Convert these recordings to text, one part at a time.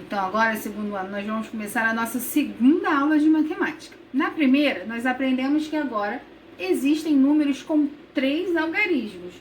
Então agora, segundo ano, nós vamos começar a nossa segunda aula de matemática. Na primeira, nós aprendemos que agora existem números com 3 algarismos,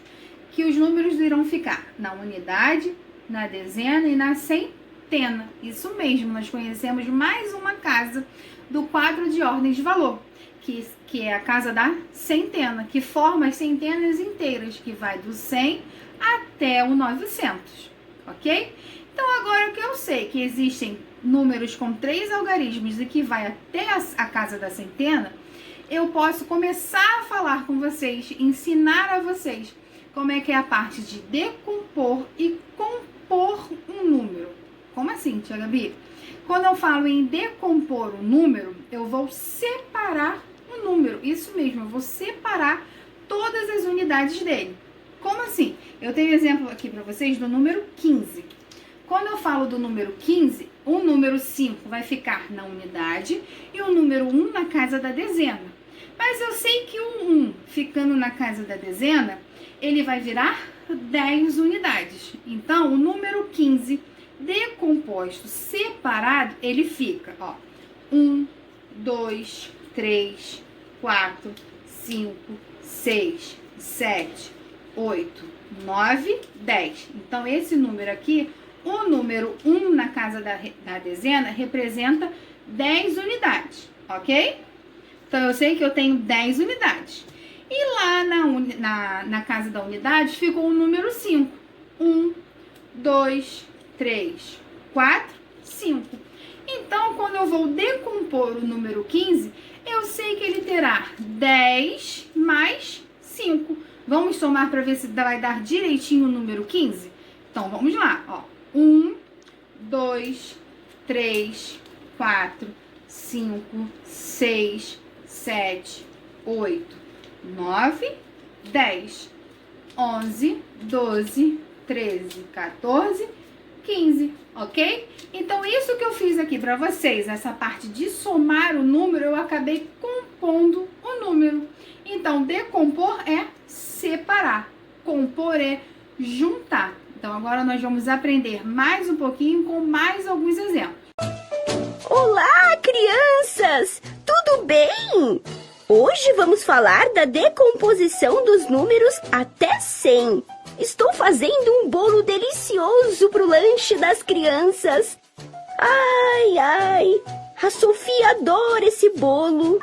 que os números irão ficar na unidade, na dezena e na centena. Isso mesmo, nós conhecemos mais uma casa do quadro de ordem de valor, que é a casa da centena, que forma as centenas inteiras, que vai do 100 até o 900, ok? Então agora que eu sei que existem números com 3 algarismos e que vai até a casa da centena, eu posso começar a falar com vocês, ensinar a vocês como é que é a parte de decompor e compor um número. Como assim, tia Gabi? Quando eu falo em decompor um número, eu vou separar o número. Isso mesmo, eu vou separar todas as unidades dele. Como assim? Eu tenho exemplo aqui para vocês do número 15. Quando eu falo do número 15, o número 5 vai ficar na unidade e o número 1 na casa da dezena. Mas eu sei que o 1 ficando na casa da dezena, ele vai virar 10 unidades. Então, o número 15 decomposto, separado, ele fica, ó, 1, 2, 3, 4, 5, 6, 7, 8, 9, 10. Então, esse número aqui, o número 1 na casa da dezena, representa 10 unidades, ok? Então, eu sei que eu tenho 10 unidades. E lá na casa da unidade ficou o número 5. 1, 2, 3, 4, 5. Então, quando eu vou decompor o número 15, eu sei que ele terá 10 mais 5. Vamos somar para ver se vai dar direitinho o número 15? Então, vamos lá, ó. 1, 2, 3, 4, 5, 6, 7, 8, 9, 10, 11, 12, 13, 14, 15, ok? Então, isso que eu fiz aqui para vocês, essa parte de somar o número, eu acabei compondo o número. Então, decompor é separar, compor é juntar. Então, agora nós vamos aprender mais um pouquinho com mais alguns exemplos. Olá, crianças! Tudo bem? Hoje vamos falar da decomposição dos números até 100. Estou fazendo um bolo delicioso para o lanche das crianças. Ai, ai, a Sofia adora esse bolo.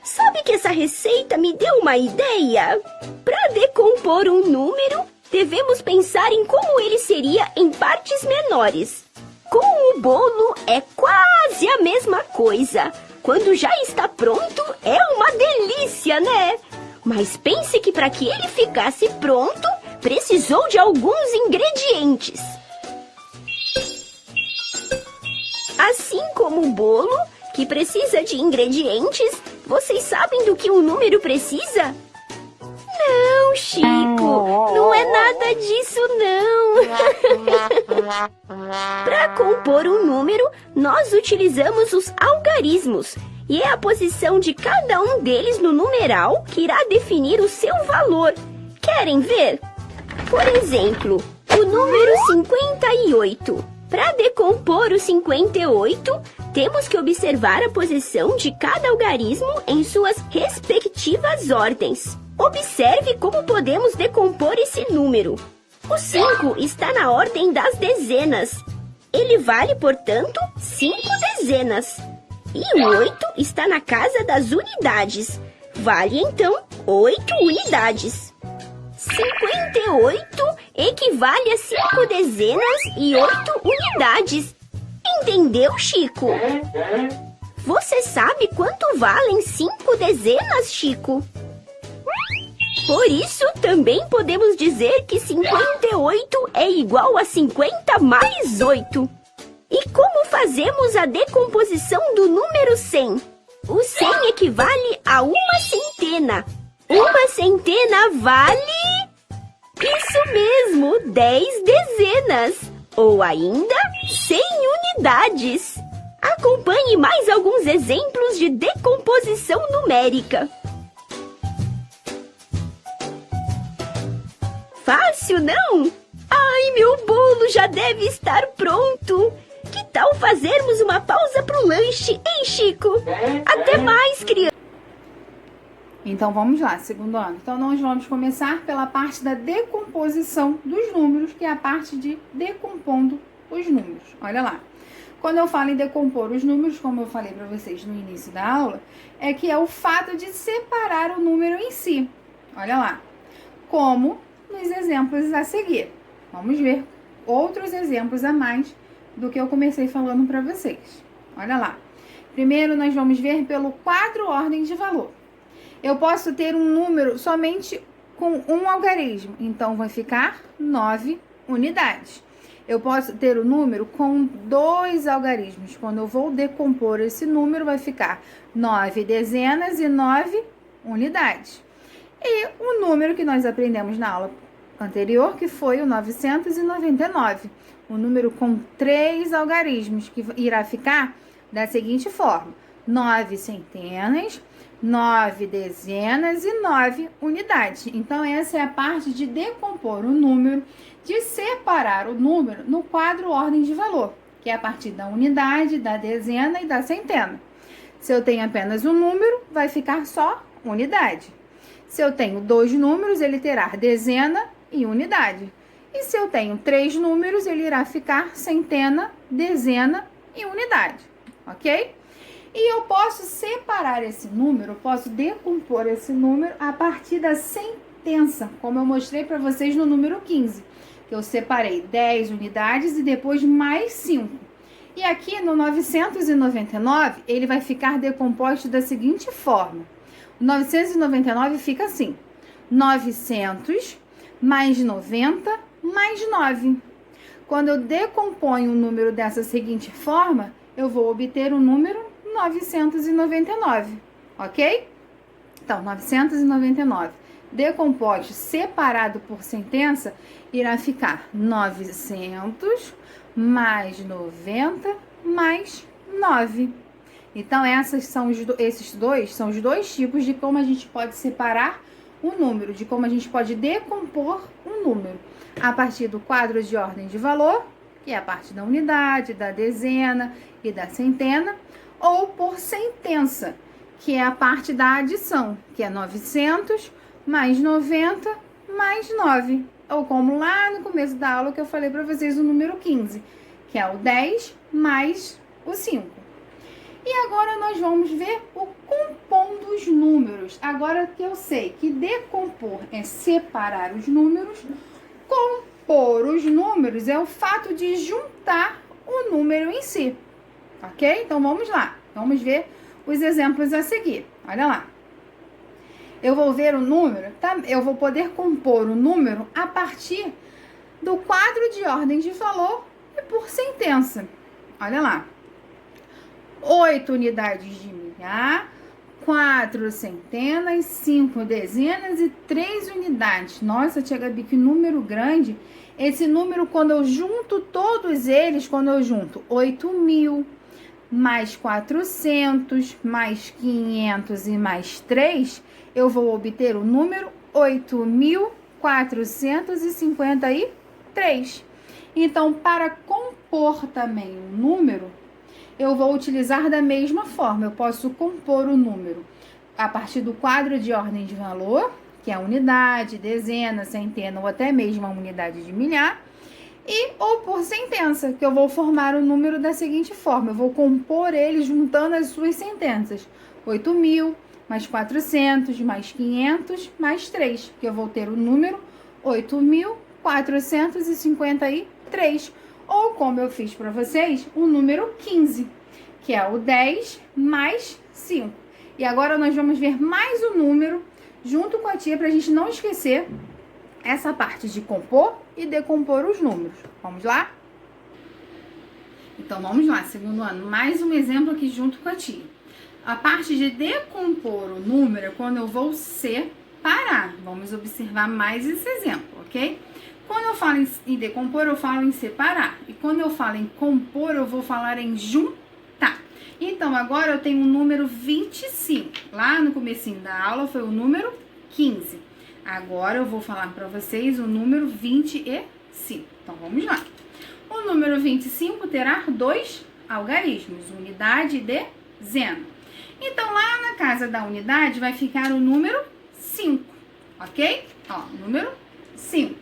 Sabe que essa receita me deu uma ideia? Para decompor um número, devemos pensar em como ele seria em partes menores. Com o bolo é quase a mesma coisa. Quando já está pronto, é uma delícia, né? Mas pense que para que ele ficasse pronto, precisou de alguns ingredientes. Assim como o bolo, que precisa de ingredientes, vocês sabem do que um número precisa? Não, Chico, não é nada disso, não. Para compor um número, nós utilizamos os algarismos, e é a posição de cada um deles no numeral que irá definir o seu valor. Querem ver? Por exemplo, o número 58. Para decompor o 58, temos que observar a posição de cada algarismo em suas respectivas ordens. Observe como podemos decompor esse número. O 5 está na ordem das dezenas. Ele vale, portanto, 5 dezenas. E o 8 está na casa das unidades. Vale, então, 8 unidades. 58 equivale a 5 dezenas e 8 unidades. Entendeu, Chico? Você sabe quanto valem 5 dezenas, Chico? Por isso, também podemos dizer que 58 é igual a 50 mais 8. E como fazemos a decomposição do número 100? O 100 equivale a uma centena. Uma centena vale... Isso mesmo, 10 dezenas. Ou ainda, 100 unidades. Acompanhe mais alguns exemplos de decomposição numérica. Fácil, não? Ai, meu bolo já deve estar pronto. Que tal fazermos uma pausa pro lanche, hein, Chico? Até mais, criança. Então vamos lá, segundo ano. Então nós vamos começar pela parte da decomposição dos números, que é a parte de decompondo os números. Olha lá. Quando eu falo em decompor os números, como eu falei para vocês no início da aula, é que é o fato de separar o número em si. Olha lá. Como nos exemplos a seguir. Vamos ver outros exemplos a mais do que eu comecei falando para vocês. Olha lá. Primeiro nós vamos ver pelo quadro ordem de valor. Eu posso ter um número somente com um algarismo, então vai ficar 9 unidades. Eu posso ter o número com 2 algarismos. Quando eu vou decompor esse número, vai ficar 9 dezenas e 9 unidades. E o número que nós aprendemos na aula anterior, que foi o 999. O número com 3 algarismos, que irá ficar da seguinte forma: 9 centenas, 9 dezenas e 9 unidades. Então, essa é a parte de decompor o número, de separar o número no quadro ordem de valor, que é a partir da unidade, da dezena e da centena. Se eu tenho apenas um número, vai ficar só unidade. Se eu tenho 2 números, ele terá dezena e unidade. E se eu tenho 3 números, ele irá ficar centena, dezena e unidade, ok? E eu posso separar esse número, posso decompor esse número a partir da sentença, como eu mostrei para vocês no número 15, que eu separei 10 unidades e depois mais 5. E aqui no 999, ele vai ficar decomposto da seguinte forma. O 999 fica assim: 900 mais 90 mais 9. Quando eu decomponho o número dessa seguinte forma, eu vou obter o número 999, ok? Então, 999 decomposto, separado por sentença, irá ficar 900 mais 90 mais 9. Então, esses dois são os dois tipos de como a gente pode separar um número, de como a gente pode decompor um número. A partir do quadro de ordem de valor, que é a parte da unidade, da dezena e da centena, ou por sentença, que é a parte da adição, que é 900 mais 90 mais 9. Ou como lá no começo da aula que eu falei para vocês o número 15, que é o 10 mais o 5. E agora nós vamos ver o compondo os números. Agora que eu sei que decompor é separar os números, compor os números é o fato de juntar o número em si. Ok? Então, vamos lá. Vamos ver os exemplos a seguir. Olha lá. Eu vou ver o número, tá? Eu vou poder compor o número a partir do quadro de ordem de valor e por sentença. Olha lá. 8 unidades de milhar, 4 centenas, 5 dezenas e 3 unidades. Nossa, tia Gabi, que número grande. Esse número, quando eu junto todos eles, quando eu junto 8.000... mais 400, mais 500 e mais 3, eu vou obter o número 8.453. Então, para compor também um número, eu vou utilizar da mesma forma. Eu posso compor o número a partir do quadro de ordem de valor, que é a unidade, dezena, centena ou até mesmo a unidade de milhar, ou por sentença, que eu vou formar o número da seguinte forma: eu vou compor ele juntando as suas sentenças. 8.000 mais 400 mais 500 mais 3, que eu vou ter o número 8.453. Ou como eu fiz para vocês, o número 15, que é o 10 mais 5. E agora nós vamos ver mais um número junto com a tia, para a gente não esquecer essa parte de compor e decompor os números. Vamos lá? Então, vamos lá, segundo ano. Mais um exemplo aqui junto com a tia. A parte de decompor o número é quando eu vou separar. Vamos observar mais esse exemplo, ok? Quando eu falo em decompor, eu falo em separar. E quando eu falo em compor, eu vou falar em juntar. Então, agora eu tenho o número 25. Lá no comecinho da aula foi o número 15. Agora eu vou falar para vocês o número 25. 5. Então, vamos lá. O número 25 terá 2 algarismos, unidade e dezena. Então, lá na casa da unidade vai ficar o número 5, ok? Ó, número 5.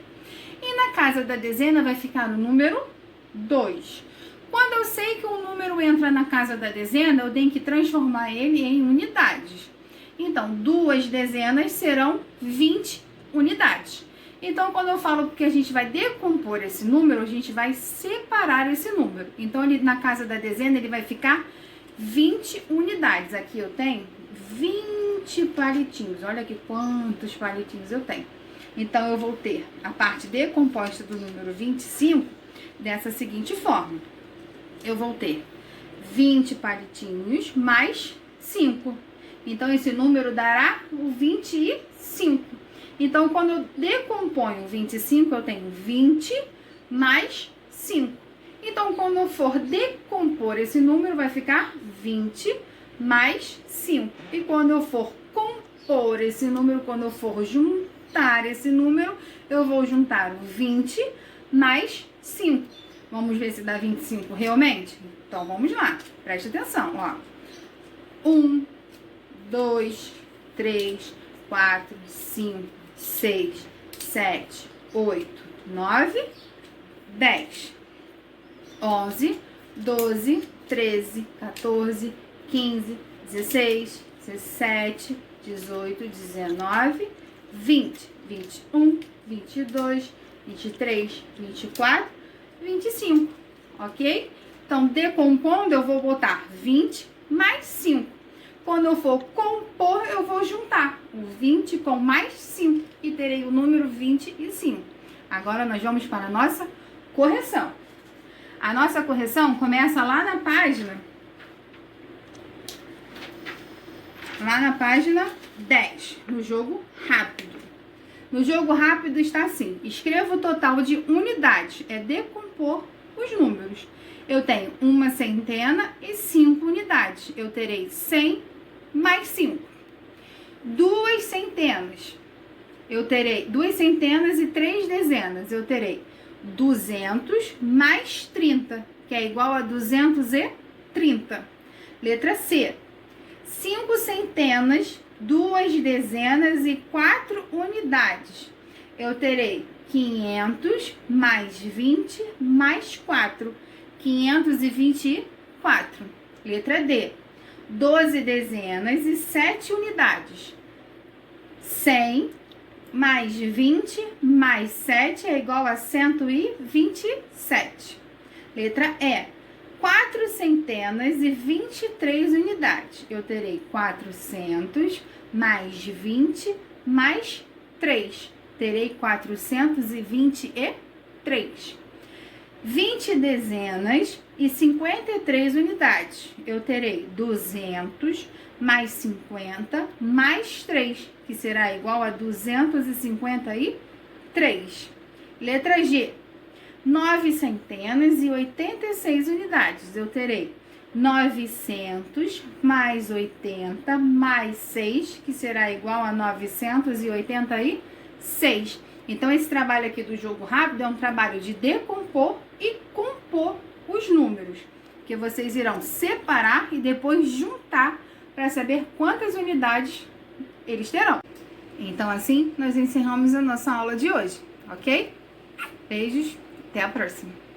E na casa da dezena vai ficar o número 2. Quando eu sei que um número entra na casa da dezena, eu tenho que transformar ele em unidades. Então, 2 dezenas serão 20 unidades. Então, quando eu falo que a gente vai decompor esse número, a gente vai separar esse número. Então, ele, na casa da dezena, ele vai ficar 20 unidades. Aqui eu tenho 20 palitinhos. Olha aqui quantos palitinhos eu tenho. Então, eu vou ter a parte decomposta do número 25 dessa seguinte forma. Eu vou ter 20 palitinhos mais 5. Então, esse número dará o 25. Então, quando eu decomponho 25, eu tenho 20 mais 5. Então, quando eu for decompor esse número, vai ficar 20 mais 5. E quando eu for compor esse número, quando eu for juntar esse número, eu vou juntar o 20 mais 5. Vamos ver se dá 25 realmente? Então, vamos lá. Preste atenção, ó. 1, 2, 3, 4, 5, 6, 7, 8, 9, 10, 11, 12, 13, 14, 15, 16, 17, 18, 19, 20, 21, 22, 23, 24, 25, ok? Então, decompondo, eu vou botar 20 mais 5. Quando eu for compor, eu vou juntar o 20 com mais 5 e terei o número 25. Agora, nós vamos para a nossa correção. A nossa correção começa lá na página 10, no jogo rápido. No jogo rápido está assim: escreva o total de unidades, é decompor os números. Eu tenho uma centena e 5 unidades. Eu terei 100 mais 5. 2 centenas. Eu terei 2 centenas e 3 dezenas. Eu terei 200 mais 30, que é igual a 230. Letra C. 5 centenas, 2 dezenas e 4 unidades. Eu terei 500 mais 20 mais 4. 524. Letra D. 12 dezenas e 7 unidades. 100 mais 20 mais 7 é igual a 127. Letra E. 4 centenas e 23 unidades. Eu terei 400 mais 20 mais 3. Terei 423. 20 dezenas e 53 unidades. Eu terei 200 mais 50 mais 3, que será igual a 253. Letra G. 9 centenas e 86 unidades. Eu terei 900 mais 80 mais 6, que será igual a 986. Então, esse trabalho aqui do jogo rápido é um trabalho de decompor e compor os números, que vocês irão separar e depois juntar para saber quantas unidades eles terão. Então, assim, nós encerramos a nossa aula de hoje, ok? Beijos, até a próxima!